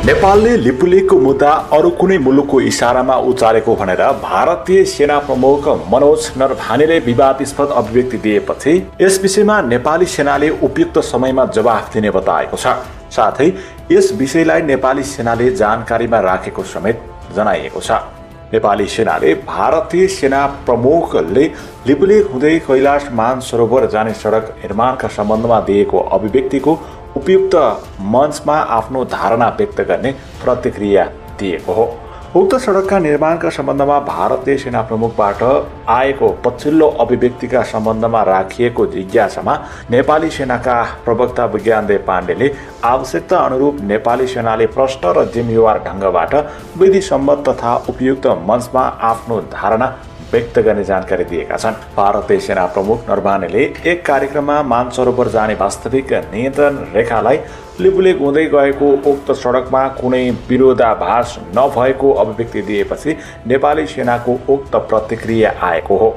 नेपालले लिपुलेखको मुद्दा अरू कुनै मुलुकको इशारामा उचालेको भनेर भारतीय सेना प्रमुख मनोज नरभानेले विवादास्पद अभिव्यक्ति दिएपछि यस विषयमा नेपाली सेनाले उपयुक्त समयमा जवाफ दिने बताएको छ। साथै यस विषयलाई नेपाली सेनाले जानकारीमा राखेको समेत जनाइएको छ। नेपाली सेनाले भारतीय सेना प्रमुखले लिपुलेख हुँदै कैलाश मानसरोवर जाने सडक निर्माणका सम्बन्धमा दिएको अभिव्यक्तिको उपयुक्त मञ्चमा आफ्नो धारणा व्यक्त गर्ने प्रतिक्रिया दिएको हो। उक्त सडकका निर्माणका सम्बन्धमा भारतीय सेना प्रमुखबाट आएको पछिल्लो अभिव्यक्तिका सम्बन्धमा राखिएको जिज्ञासामा नेपाली सेनाका प्रवक्ता विज्ञानदेव पाण्डेले आवश्यकता अनुरूप नेपाली सेनाले प्रश्न र जिम्मेवार ढङ्गबाट विधिसम्मत तथा उपयुक्त मञ्चमा आफ्नो धारणा व्यक्त गर्ने जानकारी दिएका छन्। भारतीय सेना प्रमुख नरभानेले एक कार्यक्रममा मानसरोवर जाने वास्तविक नियन्त्रण रेखालाई लिपुलेख हुँदै गएको उक्त सडकमा कुनै विरोधाभास नभएको अभिव्यक्ति दिएपछि नेपाली सेनाको उक्त प्रतिक्रिया आएको हो।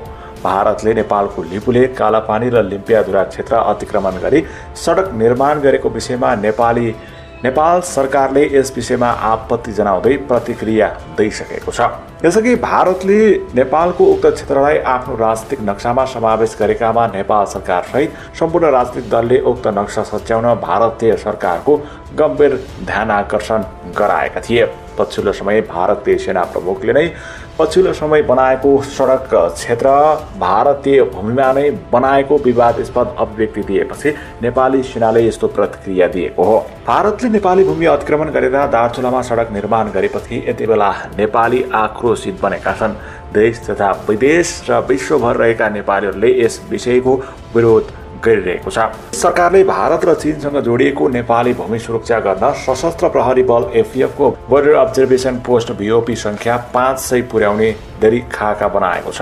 भारतले नेपालको लिपुलेख, कालापानी र लिम्पियाधुरा क्षेत्र अतिक्रमण गरी सडक निर्माण गरेको विषयमा नेपाल सरकारले यस विषयमा आपत्ति जनाउँदै प्रतिक्रिया दिइसकेको छ। यसअघि भारतले नेपालको उक्त क्षेत्रलाई आफ्नो राजनीतिक नक्सामा समावेश गरेकामा नेपाल सरकारसहित सम्पूर्ण राजनीतिक दलले उक्त नक्सा सच्याउन भारतीय सरकारको गम्भीर ध्यान आकर्षण गराएका थिए। पछिल्लो समय भारतीय सेना प्रमुखले नै पछिल्लो समय बनाएको सडक क्षेत्र भारतीय भूमिमा नै बनाएको विवादास्पद अभिव्यक्ति दिएपछि नेपाली सेनाले यस्तो प्रतिक्रिया दिएको हो। भारतले नेपाली भूमि अतिक्रमण गरेर दार्चुलामा सडक निर्माण गरेपछि यति बेला नेपाली आक्रोशित बनेका छन्। देश तथा विदेश र विश्वभर रहेका नेपालीहरूले यस विषयको विरोध गरिरहेको छ। सरकारले भारत र चीनसँग जोडिएको नेपाली भूमि सुरक्षा गर्न सशस्त्र प्रहरी बल एफएफ को बोर्डर अब्जर्भेसन पोस्ट VOP संख्या 500 पुर्याउने देरी खाका बनाएको छ।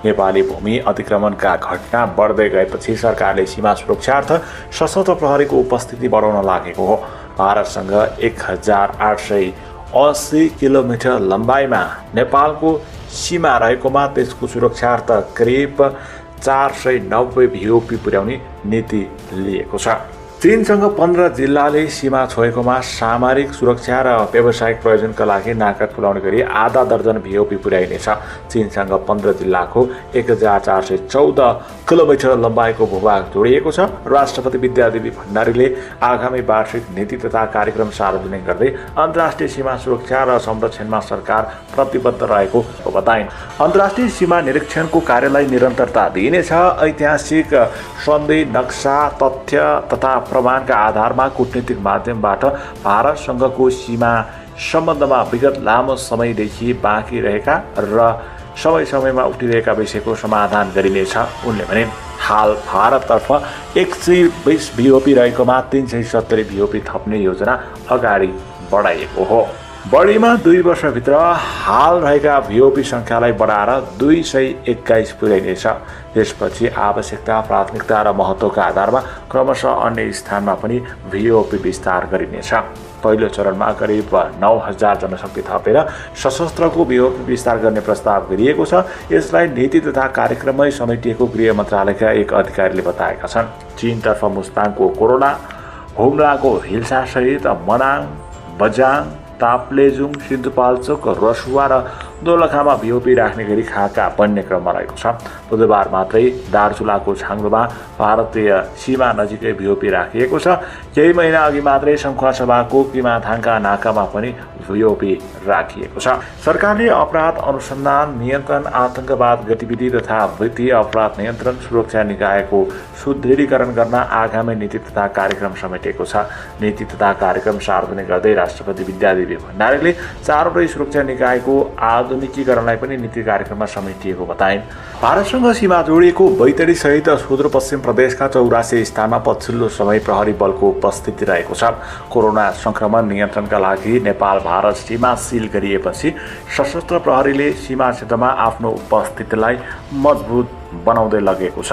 नेपाली भूमि अतिक्रमणका घटना बढ्दै गएपछि सरकारले सीमा सुरक्षार्थ सशस्त्र प्रहरीको उपस्थिति बढाउन लागेको हो। भारतसँग 1880 किलोमिटर लम्बाइमा नेपालको सीमा रहेकोमा त्यसको सुरक्षार्थ करिब 490 VOP पुर्याउने नीति लिएको छ। चीनसँग 15 जिल्लाले सीमा छोएकोमा सामरिक सुरक्षा र व्यावसायिक प्रयोजनका लागि नाका खुलाउने गरी आधा दर्जन VOP पुर्याइनेछ। चीनसँग 15 जिल्लाको 1414 किलोमिटर लम्बाइको भूभाग जोडिएको छ। राष्ट्रपति विद्यादेवी भण्डारीले आगामी वार्षिक नीति तथा कार्यक्रम सार्वजनिक गर्दै अन्तर्राष्ट्रिय सीमा सुरक्षा र संरक्षणमा सरकार प्रतिबद्ध रहेको बताइन्। अन्तर्राष्ट्रिय सीमा निरीक्षणको कार्यलाई निरन्तरता दिइनेछ। ऐतिहासिक सन्धि, नक्सा, तथ्य तथा प्रमाणका आधारमा कूटनीतिक माध्यमबाट भारतसँगको सीमा सम्बन्धमा विगत लामो समयदेखि बाँकी रहेका र समय-समयमा उठिरहेका विषयको समाधान गरिनेछ उनले भने। हाल भारततर्फ 120 VOP रहेकोमा 370 VOP थप्ने योजना अगाडि बढाइएको हो। बढीमा 2 वर्षभित्र हाल रहेका VOP संख्यालाई बढाएर 221 पुर्याइनेछ। त्यसपछि आवश्यकता, प्राथमिकता र महत्त्वका आधारमा क्रमशः अन्य स्थानमा पनि VOP विस्तार गरिनेछ। पहिलो चरणमा करिब 9000 जनशक्ति थपेर सशस्त्रको VOP विस्तार गर्ने प्रस्ताव गरिएको छ। यसलाई नीति तथा कार्यक्रममै समेटिएको गृह मन्त्रालयका एक अधिकारीले बताएका छन्। चीनतर्फ मुस्ताङको कोरोना, हुम्लाको हिल्सासहित मनाङ, बजाङ, ताप्लेजुङ, सिन्धुपाल्चोक, रसुवा र दोलखामा VOP राख्ने गरी खाका बन्ने क्रममा रहेको छ। बुधबार मात्रै दार्चुलाको छाङ्दोमा भारतीय सीमा नजिकै VOP राखिएको छ। केही महिना अघि मात्रै सङ्खुवासभाको किमाथाङका नाकामा पनि VOP राखिएको छ। सरकारले अपराध अनुसन्धान, नियन्त्रण, आतंकवाद गतिविधि तथा वित्तीय अपराध नियन्त्रण सुरक्षा निकायको सुदृढीकरण गर्न आगामी नीति तथा कार्यक्रम समेटेको छ। नीति तथा कार्यक्रम सार्वजनिक गर्दै राष्ट्रपति विद्यादेवी भण्डारीले चारवटै सुरक्षा निकायको आधुनिकीकरणलाई पनि नीति कार्यक्रममा समेटिएको बताइन्। भारतसँग सीमा जोडिएको बैतडी सहित सुदूरपश्चिम प्रदेशका 84 स्थानमा पछिल्लो समय प्रहरी बलको उपस्थिति रहेको छ। कोरोना संक्रमण नियन्त्रणका लागि नेपाल भारत सीमा सिल गरिएपछि सशस्त्र प्रहरीले सीमा क्षेत्रमा आफ्नो उपस्थितिलाई मजबुत बनाउँदै लगेको छ।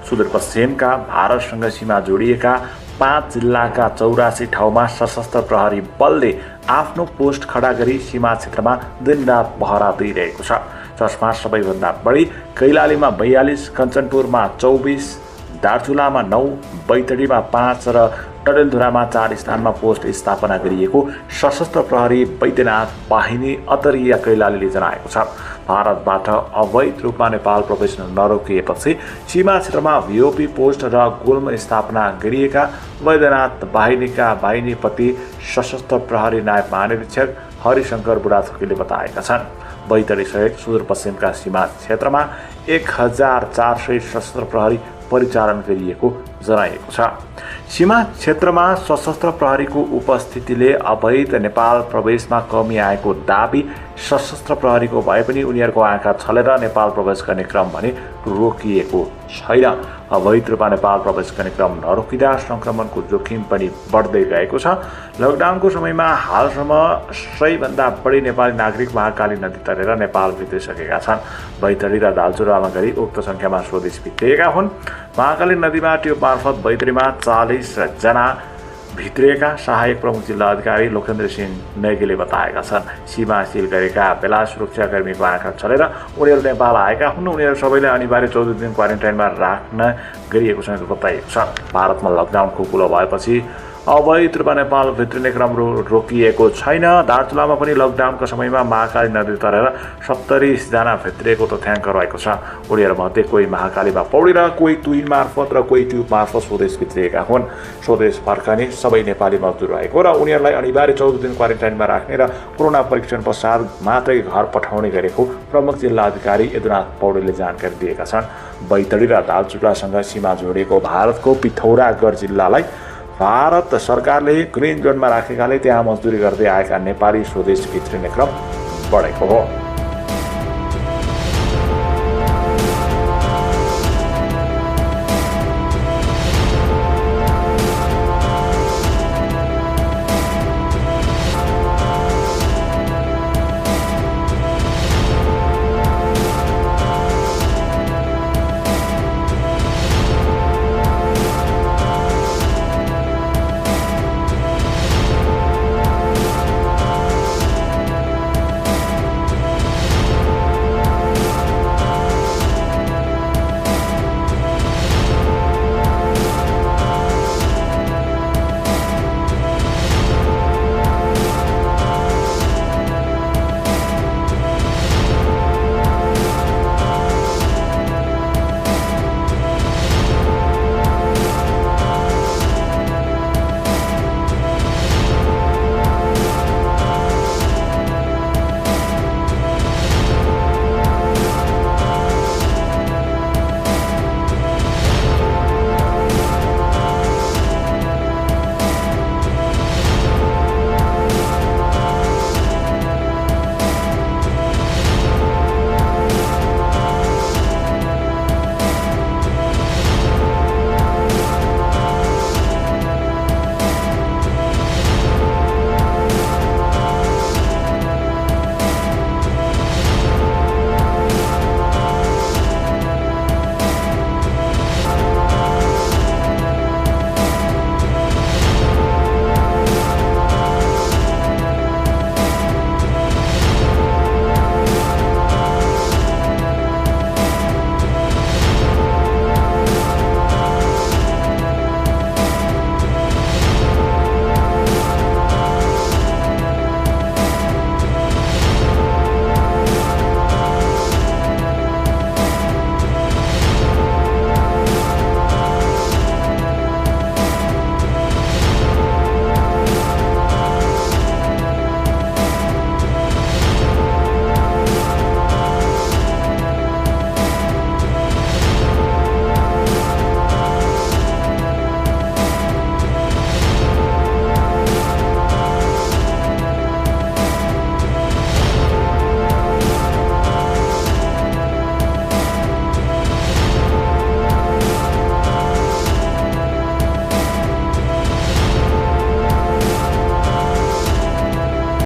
सुदूरपश्चिमका भारतसँग सीमा जोडिएका 5 जिल्लाका 84 ठाउँमा सशस्त्र प्रहरी बलले आफ्नो पोस्ट खडा गरी सीमा क्षेत्रमा दिनरात पहरा दिइरहेको छ। जसमा सबैभन्दा बढी कैलालीमा 42, कञ्चनपुरमा 24, दार्चुलामा 9, बैतडीमा 5 र डडेलधुरामा 4 स्थानमा पोस्ट स्थापना गरिएको सशस्त्र प्रहरी बैद्यनाथ बाहिनी अतरिया कैलालीले जनाएको छ। भारतबाट अवैध रूपमा नेपाल प्रवेश नरोकिएपछि सीमा क्षेत्रमा भिओपी पोस्ट र गुल्म स्थापना गरिएका बैद्यनाथ बाहिनीका बाहिनीपति सशस्त्र प्रहरी नायब महानिरीक्षक हरिशंकर बुढाथोकीले बताएका छन्। बैतडीसहित सुदूरपश्चिमका सीमा क्षेत्रमा 1400 सशस्त्र प्रहरी परिचालन गरिएको जनाइएको छ। सीमा क्षेत्रमा सशस्त्र प्रहरीको उपस्थितिले अवैध नेपाल प्रवेशमा कमी आएको दाबी सशस्त्र प्रहरीको भए पनि उनीहरूको आँखा छलेर नेपाल प्रवेश गर्ने क्रम भने रोकिएको छैन। अवैध रूपमा नेपाल प्रवेश गर्ने क्रम नरोकिँदा संक्रमणको जोखिम पनि बढ्दै गएको छ। लकडाउनको समयमा हालसम्म 100 बढी नेपाली नागरिक महाकाली नदी तरेर नेपाल भित्रिसकेका छन्। बैतडी र दार्चुलामा गरी उक्त संख्यामा स्वदेश भित्रिएका हुन्। महाकाली नदीमा ट्युब मार्फत बैतडीमा 40 जना भित्रिएका सहायक प्रमुख जिल्ला अधिकारी लोकेन्द्र सिंह नेगीले बताएका छन्। सीमा सिल गरेका बेला सुरक्षाकर्मीको आँखा छलेर उनीहरू नेपाल आएका हुन्। उनीहरू सबैलाई अनिवार्य 14 दिन क्वारेन्टाइनमा राख्न गरिएको छ बताइएको छ। भारतमा लकडाउन खुकुलो भएपछि अवैध रूपमा नेपाल भित्रिने क्रम रोकिएको छैन। दार्चुलामा पनि लकडाउनको समयमा महाकाली नदी तरेर 70 जना भित्रिएको तथ्याङ्क रहेको छ। उनीहरूमध्ये कोही महाकालीमा पौडी र कोही तुहिन मार्फत र कोही ट्युब मार्फत स्वदेश भित्रिएका हुन्। स्वदेश फर्कने सबै नेपाली मजदुर रहेको र उनीहरूलाई अनिवार्य 14 दिन क्वारेन्टाइनमा राख्ने र कोरोना परीक्षण पश्चात मात्रै घर पठाउने गरेको प्रमुख जिल्ला अधिकारी यदुनाथ पौडेलले जानकारी दिएका छन्। बैतडी र दार्चुलासँग सीमा जोडिएको भारतको पिथौरागढ जिल्लालाई भारत सरकारले ग्रीन जोनमा राखेकाले त्यहाँ मजदुरी गर्दै आएका नेपाली स्वदेश भित्रिने क्रम बढेको हो।